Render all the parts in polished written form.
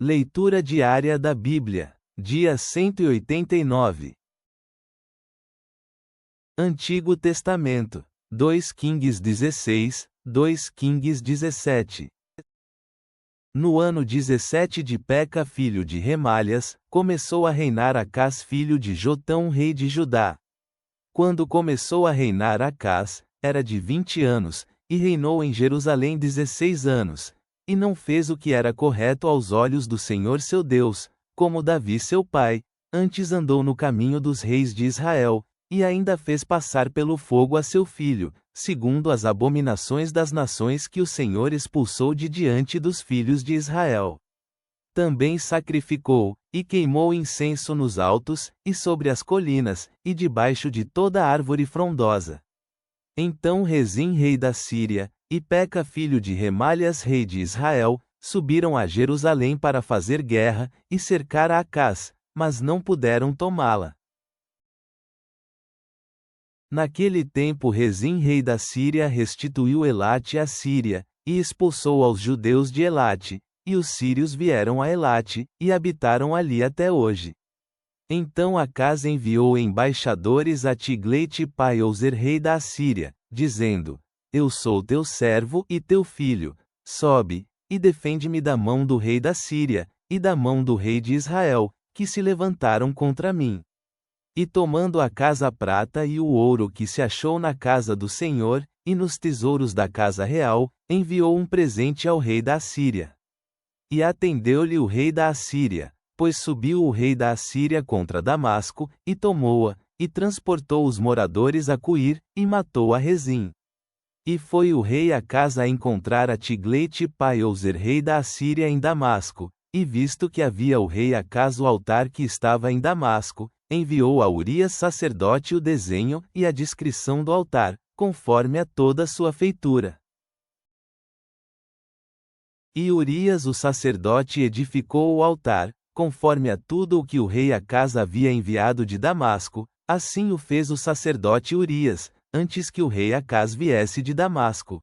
Leitura diária da Bíblia. Dia 189. Antigo Testamento. 2 Kings 16, 2 Kings 17. No ano 17 de Peca filho de Remalias, começou a reinar Acás filho de Jotão rei de Judá. Quando começou a reinar Acás, era de 20 anos, e reinou em Jerusalém 16 anos, e não fez o que era correto aos olhos do Senhor seu Deus, como Davi seu pai, antes andou no caminho dos reis de Israel, e ainda fez passar pelo fogo a seu filho, segundo as abominações das nações que o Senhor expulsou de diante dos filhos de Israel. Também sacrificou, e queimou incenso nos altos, e sobre as colinas, e debaixo de toda árvore frondosa. Então Rezim rei da Síria, e Peca filho de Remalias rei de Israel, subiram a Jerusalém para fazer guerra, e cercar a Acás, mas não puderam tomá-la. Naquele tempo Rezim rei da Síria restituiu Elate à Síria, e expulsou aos judeus de Elate, e os sírios vieram a Elate, e habitaram ali até hoje. Então Acás enviou embaixadores a Tiglat-Pileser rei da Assíria, dizendo: Eu sou teu servo e teu filho, sobe, e defende-me da mão do rei da Síria, e da mão do rei de Israel, que se levantaram contra mim. E tomando Acás a prata e o ouro que se achou na casa do Senhor, e nos tesouros da casa real, enviou um presente ao rei da Assíria. E atendeu-lhe o rei da Assíria, pois subiu o rei da Assíria contra Damasco, e tomou-a, e transportou os moradores a Cuir, e matou a Rezim. E foi o rei Acás a encontrar a Tiglat-Pileser rei da Assíria em Damasco, e visto que havia o rei Acás o altar que estava em Damasco, enviou a Urias sacerdote o desenho e a descrição do altar, conforme a toda sua feitura. E Urias o sacerdote edificou o altar, conforme a tudo o que o rei Acás havia enviado de Damasco, assim o fez o sacerdote Urias, antes que o rei Acás viesse de Damasco.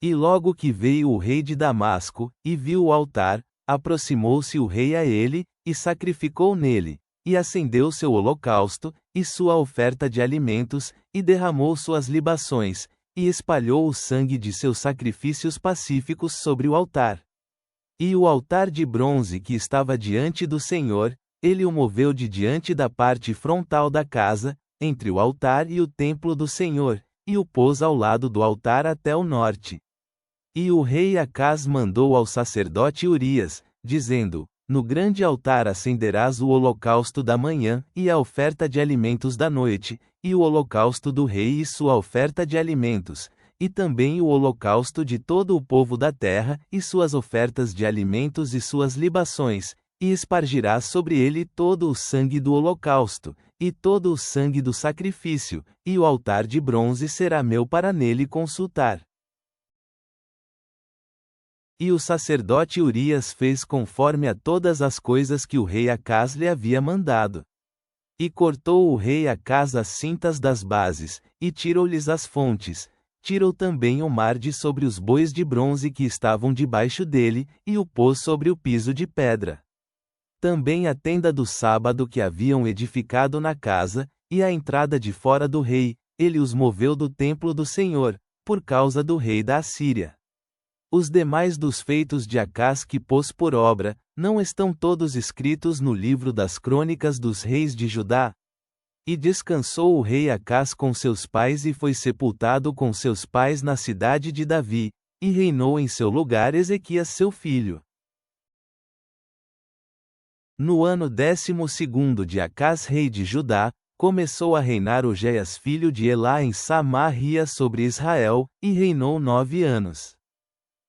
E logo que veio o rei de Damasco, e viu o altar, aproximou-se o rei a ele, e sacrificou nele, e acendeu seu holocausto, e sua oferta de alimentos, e derramou suas libações, e espalhou o sangue de seus sacrifícios pacíficos sobre o altar. E o altar de bronze que estava diante do Senhor, ele o moveu de diante da parte frontal da casa, entre o altar e o templo do Senhor, e o pôs ao lado do altar até o norte. E o rei Acás mandou ao sacerdote Urias, dizendo: No grande altar acenderás o holocausto da manhã, e a oferta de alimentos da noite, e o holocausto do rei e sua oferta de alimentos, e também o holocausto de todo o povo da terra, e suas ofertas de alimentos e suas libações, e espargirás sobre ele todo o sangue do holocausto, e todo o sangue do sacrifício, e o altar de bronze será meu para nele consultar. E o sacerdote Urias fez conforme a todas as coisas que o rei Acás lhe havia mandado. E cortou o rei Acás as cintas das bases, e tirou-lhes as fontes, tirou também o mar de sobre os bois de bronze que estavam debaixo dele, e o pôs sobre o piso de pedra. Também a tenda do sábado que haviam edificado na casa, e a entrada de fora do rei, ele os moveu do templo do Senhor, por causa do rei da Assíria. Os demais dos feitos de Acás que pôs por obra, não estão todos escritos no livro das crônicas dos reis de Judá? E descansou o rei Acás com seus pais e foi sepultado com seus pais na cidade de Davi, e reinou em seu lugar Ezequias seu filho. No ano 12º de Acás rei de Judá, começou a reinar Ojeias filho de Elá em Samaria sobre Israel, e reinou 9 anos.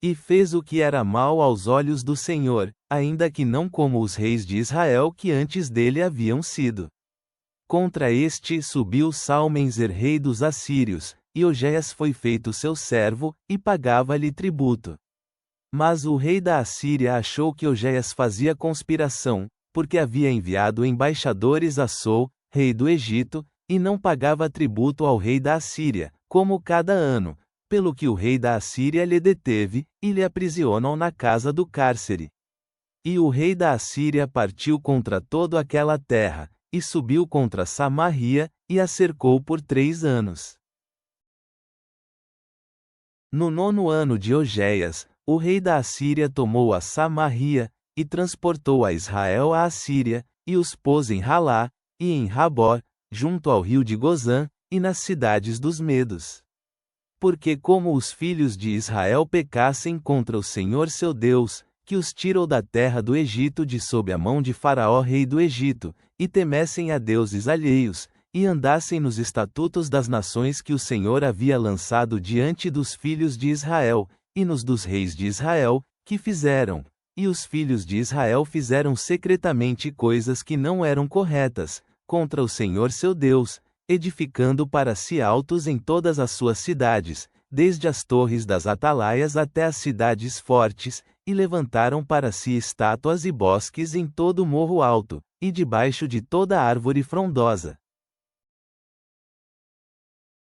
E fez o que era mal aos olhos do Senhor, ainda que não como os reis de Israel que antes dele haviam sido. Contra este subiu Salmenzer rei dos assírios, e Ojeias foi feito seu servo, e pagava-lhe tributo. Mas o rei da Assíria achou que Ojeias fazia conspiração, porque havia enviado embaixadores a Sou, rei do Egito, e não pagava tributo ao rei da Assíria, como cada ano, pelo que o rei da Assíria lhe deteve, e lhe aprisionam na casa do cárcere. E o rei da Assíria partiu contra toda aquela terra, e subiu contra Samaria, e a cercou por 3 anos. No 9º ano de Ogeias, o rei da Assíria tomou a Samaria, e transportou a Israel à Assíria, e os pôs em Halá, e em Rabor, junto ao rio de Gozã, e nas cidades dos Medos. Porque como os filhos de Israel pecassem contra o Senhor seu Deus, que os tirou da terra do Egito de sob a mão de Faraó rei do Egito, e temessem a deuses alheios, e andassem nos estatutos das nações que o Senhor havia lançado diante dos filhos de Israel, e nos dos reis de Israel, que fizeram. E os filhos de Israel fizeram secretamente coisas que não eram corretas, contra o Senhor seu Deus, edificando para si altos em todas as suas cidades, desde as torres das atalaias até as cidades fortes, e levantaram para si estátuas e bosques em todo o morro alto, e debaixo de toda árvore frondosa.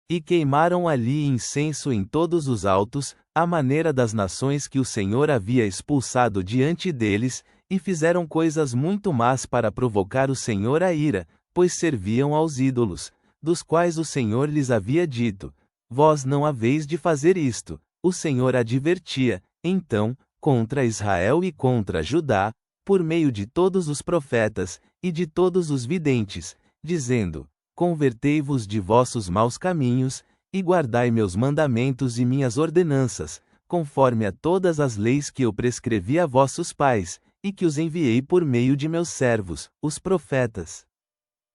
E queimaram ali incenso em todos os altos, à maneira das nações que o Senhor havia expulsado diante deles, e fizeram coisas muito más para provocar o Senhor a ira, pois serviam aos ídolos, dos quais o Senhor lhes havia dito: vós não haveis de fazer isto. O Senhor advertia, então, contra Israel e contra Judá, por meio de todos os profetas, e de todos os videntes, dizendo: convertei-vos de vossos maus caminhos, e guardai meus mandamentos e minhas ordenanças, conforme a todas as leis que eu prescrevi a vossos pais, e que os enviei por meio de meus servos, os profetas.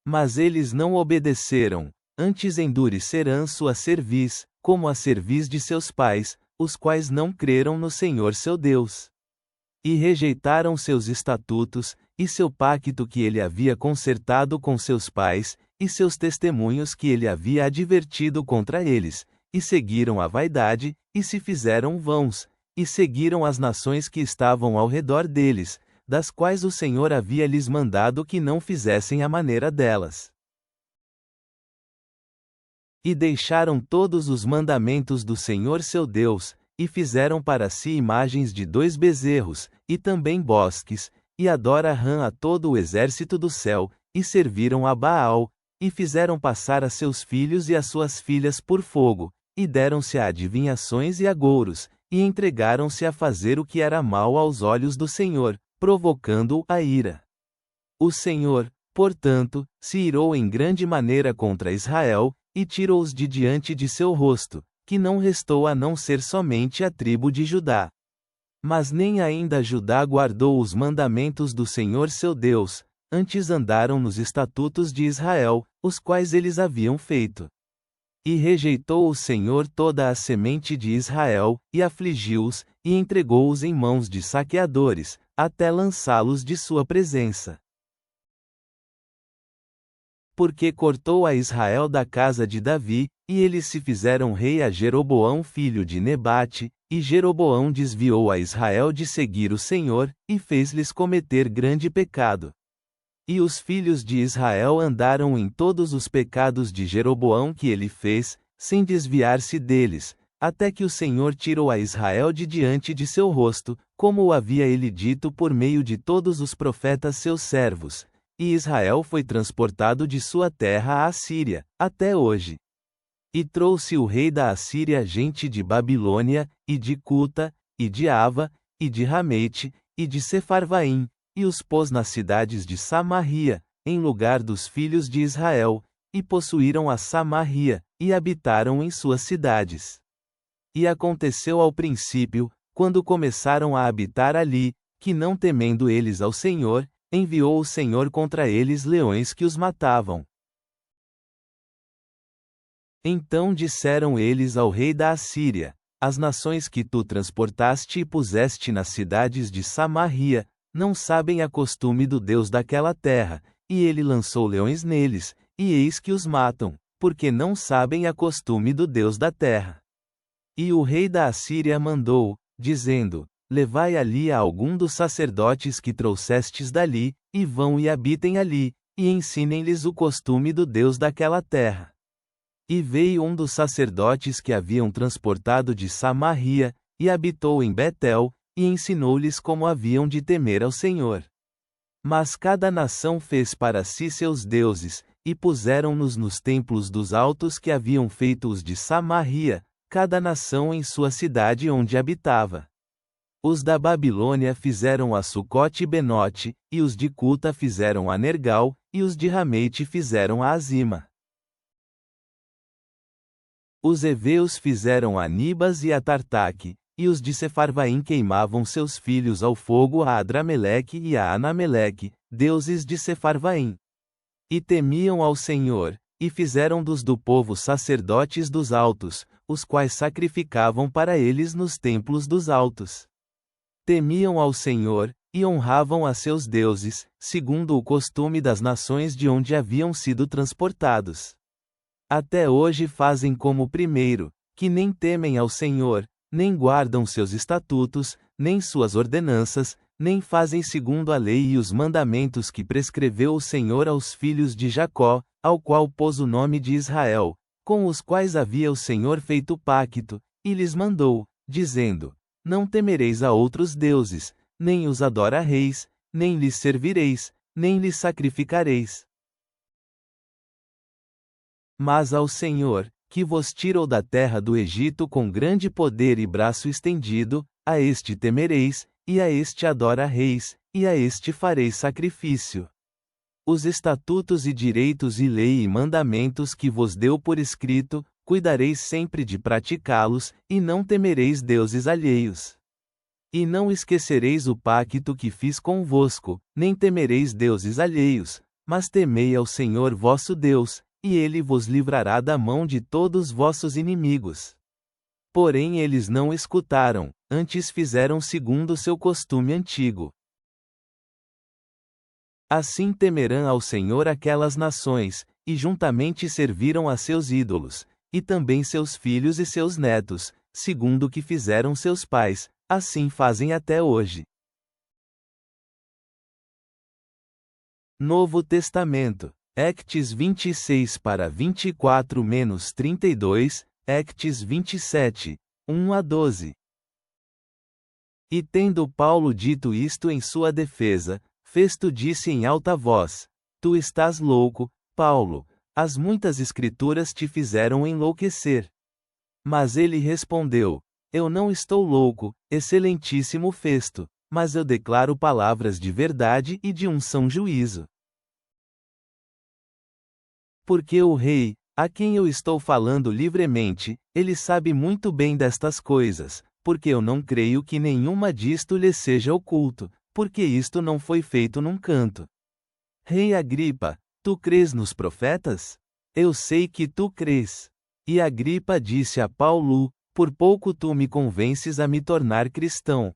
Mas eles não obedeceram, antes endureceram sua cerviz, como a cerviz de seus pais, os quais não creram no Senhor seu Deus. E rejeitaram seus estatutos, e seu pacto que ele havia concertado com seus pais, e seus testemunhos que ele havia advertido contra eles, e seguiram a vaidade, e se fizeram vãos, e seguiram as nações que estavam ao redor deles, das quais o Senhor havia lhes mandado que não fizessem a maneira delas. E deixaram todos os mandamentos do Senhor seu Deus, e fizeram para si imagens de 2 bezerros, e também bosques, e adoraram a todo o exército do céu, e serviram a Baal, e fizeram passar a seus filhos e as suas filhas por fogo, e deram-se a adivinhações e agouros, e entregaram-se a fazer o que era mal aos olhos do Senhor, provocando-o a ira. O Senhor, portanto, se irou em grande maneira contra Israel, e tirou-os de diante de seu rosto, que não restou a não ser somente a tribo de Judá. Mas nem ainda Judá guardou os mandamentos do Senhor seu Deus, antes andaram nos estatutos de Israel, os quais eles haviam feito. E rejeitou o Senhor toda a semente de Israel, e afligiu-os, e entregou-os em mãos de saqueadores, até lançá-los de sua presença. Porque cortou a Israel da casa de Davi, e eles se fizeram rei a Jeroboão filho de Nebate, e Jeroboão desviou a Israel de seguir o Senhor, e fez-lhes cometer grande pecado. E os filhos de Israel andaram em todos os pecados de Jeroboão que ele fez, sem desviar-se deles, até que o Senhor tirou a Israel de diante de seu rosto, como o havia ele dito por meio de todos os profetas seus servos, e Israel foi transportado de sua terra à Assíria, até hoje. E trouxe o rei da Assíria gente de Babilônia, e de Cuta, e de Ava, e de Ramete, e de Sefarvaim, e os pôs nas cidades de Samaria, em lugar dos filhos de Israel, e possuíram a Samaria, e habitaram em suas cidades. E aconteceu ao princípio, quando começaram a habitar ali, que não temendo eles ao Senhor, enviou o Senhor contra eles leões que os matavam. Então disseram eles ao rei da Assíria: as nações que tu transportaste e puseste nas cidades de Samaria, não sabem a costume do Deus daquela terra, e ele lançou leões neles, e eis que os matam, porque não sabem a costume do Deus da terra. E o rei da Assíria mandou, dizendo: levai ali a algum dos sacerdotes que trouxestes dali, e vão e habitem ali, e ensinem-lhes o costume do Deus daquela terra. E veio dos sacerdotes que haviam transportado de Samaria, e habitou em Betel, e ensinou-lhes como haviam de temer ao Senhor. Mas cada nação fez para si seus deuses, e puseram-nos nos templos dos altos que haviam feito os de Samaria, cada nação em sua cidade onde habitava. Os da Babilônia fizeram a Sucote e Benote, e os de Cuta fizeram a Nergal, e os de Ramete fizeram a Azima. Os heveus fizeram a Nibas e a Tartaque, e os de Sefarvaim queimavam seus filhos ao fogo a Adrameleque e a Anameleque, deuses de Sefarvaim. E temiam ao Senhor, e fizeram dos do povo sacerdotes dos altos, os quais sacrificavam para eles nos templos dos altos. Temiam ao Senhor, e honravam a seus deuses, segundo o costume das nações de onde haviam sido transportados. Até hoje fazem como o primeiro, que nem temem ao Senhor, nem guardam seus estatutos, nem suas ordenanças, nem fazem segundo a lei e os mandamentos que prescreveu o Senhor aos filhos de Jacó, ao qual pôs o nome de Israel, com os quais havia o Senhor feito pacto, e lhes mandou, dizendo: Não temereis a outros deuses, nem os adorareis, nem lhes servireis, nem lhes sacrificareis. Mas ao Senhor, que vos tirou da terra do Egito com grande poder e braço estendido, a este temereis, e a este adorareis, e a este fareis sacrifício. Os estatutos e direitos e lei e mandamentos que vos deu por escrito, cuidareis sempre de praticá-los, e não temereis deuses alheios. E não esquecereis o pacto que fiz convosco, nem temereis deuses alheios, mas temei ao Senhor vosso Deus, e ele vos livrará da mão de todos vossos inimigos. Porém eles não escutaram, antes fizeram segundo seu costume antigo. Assim temerão ao Senhor aquelas nações, e juntamente serviram a seus ídolos, e também seus filhos e seus netos, segundo o que fizeram seus pais, assim fazem até hoje. Novo Testamento. Acts 26 para 24-32, Acts 27, 1 a 12. E tendo Paulo dito isto em sua defesa, Festo disse em alta voz: Tu estás louco, Paulo, as muitas escrituras te fizeram enlouquecer. Mas ele respondeu: Eu não estou louco, excelentíssimo Festo, mas eu declaro palavras de verdade e de um são juízo. Porque o rei, a quem eu estou falando livremente, ele sabe muito bem destas coisas, porque eu não creio que nenhuma disto lhe seja oculto, porque isto não foi feito num canto. Rei Agripa, tu crês nos profetas? Eu sei que tu crês. E Agripa disse a Paulo: Por pouco tu me convences a me tornar cristão.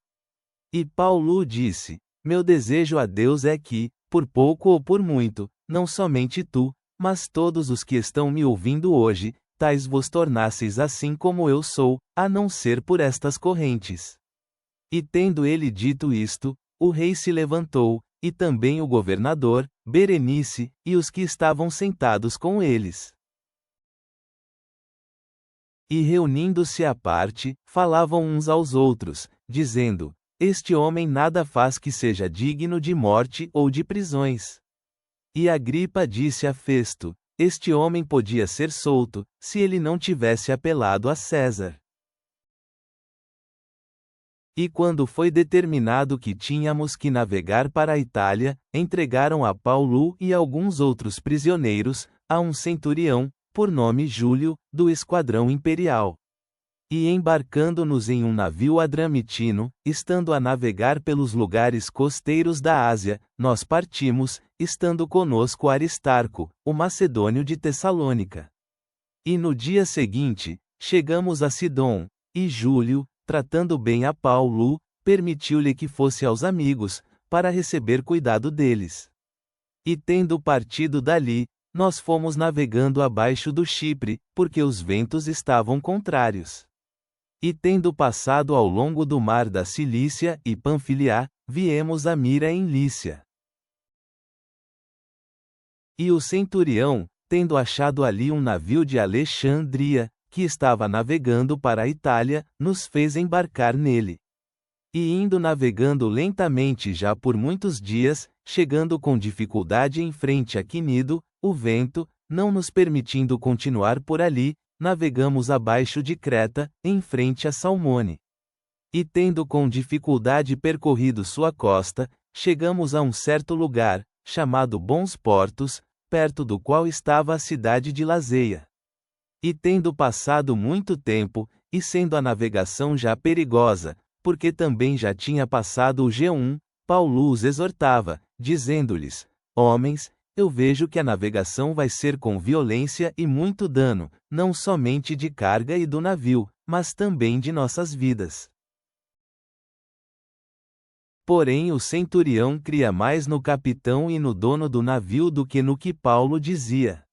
E Paulo disse: Meu desejo a Deus é que, por pouco ou por muito, não somente tu, mas todos os que estão me ouvindo hoje, tais vos tornasseis assim como eu sou, a não ser por estas correntes. E tendo ele dito isto, o rei se levantou, e também o governador, Berenice, e os que estavam sentados com eles. E reunindo-se à parte, falavam uns aos outros, dizendo: Este homem nada faz que seja digno de morte ou de prisões. E Agripa disse a Festo: Este homem podia ser solto, se ele não tivesse apelado a César. E quando foi determinado que tínhamos que navegar para a Itália, entregaram a Paulo e alguns outros prisioneiros, a um centurião, por nome Júlio, do esquadrão imperial. E embarcando-nos em um navio adramitino, estando a navegar pelos lugares costeiros da Ásia, nós partimos, estando conosco Aristarco, o macedônio de Tessalônica. E no dia seguinte, chegamos a Sidom, e Júlio, tratando bem a Paulo, permitiu-lhe que fosse aos amigos, para receber cuidado deles. E tendo partido dali, nós fomos navegando abaixo do Chipre, porque os ventos estavam contrários. E tendo passado ao longo do mar da Cilícia e Panfilia, viemos a Mira em Lícia. E o centurião, tendo achado ali um navio de Alexandria, que estava navegando para a Itália, nos fez embarcar nele. E indo navegando lentamente já por muitos dias, chegando com dificuldade em frente a Quinido, o vento, não nos permitindo continuar por ali, navegamos abaixo de Creta, em frente a Salmone. E tendo com dificuldade percorrido sua costa, chegamos a um certo lugar, chamado Bons Portos, perto do qual estava a cidade de Lazeia. E tendo passado muito tempo, e sendo a navegação já perigosa, porque também já tinha passado o G1, Paulo os exortava, dizendo-lhes: Homens, eu vejo que a navegação vai ser com violência e muito dano, não somente de carga e do navio, mas também de nossas vidas. Porém o centurião cria mais no capitão e no dono do navio do que no que Paulo dizia.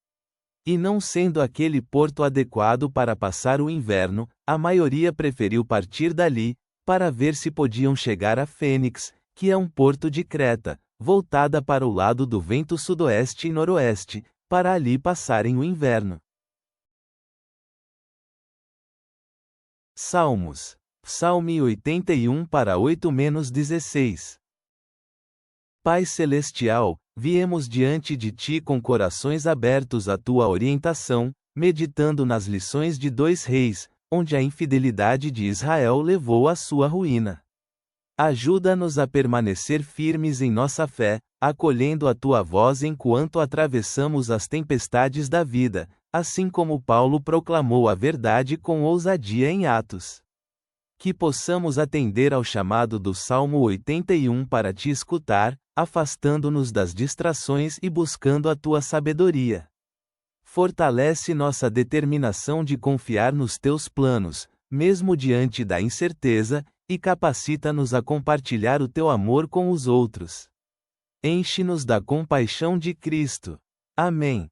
E não sendo aquele porto adequado para passar o inverno, a maioria preferiu partir dali, para ver se podiam chegar a Fênix, que é um porto de Creta, voltada para o lado do vento sudoeste e noroeste, para ali passarem o inverno. Salmos. Salme 81 para 8-16. Pai Celestial, viemos diante de Ti com corações abertos à Tua orientação, meditando nas lições de 2 Reis, onde a infidelidade de Israel levou à sua ruína. Ajuda-nos a permanecer firmes em nossa fé, acolhendo a Tua voz enquanto atravessamos as tempestades da vida, assim como Paulo proclamou a verdade com ousadia em Atos. Que possamos atender ao chamado do Salmo 81 para Te escutar, afastando-nos das distrações e buscando a Tua sabedoria. Fortalece nossa determinação de confiar nos Teus planos, mesmo diante da incerteza, e capacita-nos a compartilhar o Teu amor com os outros. Enche-nos da compaixão de Cristo. Amém.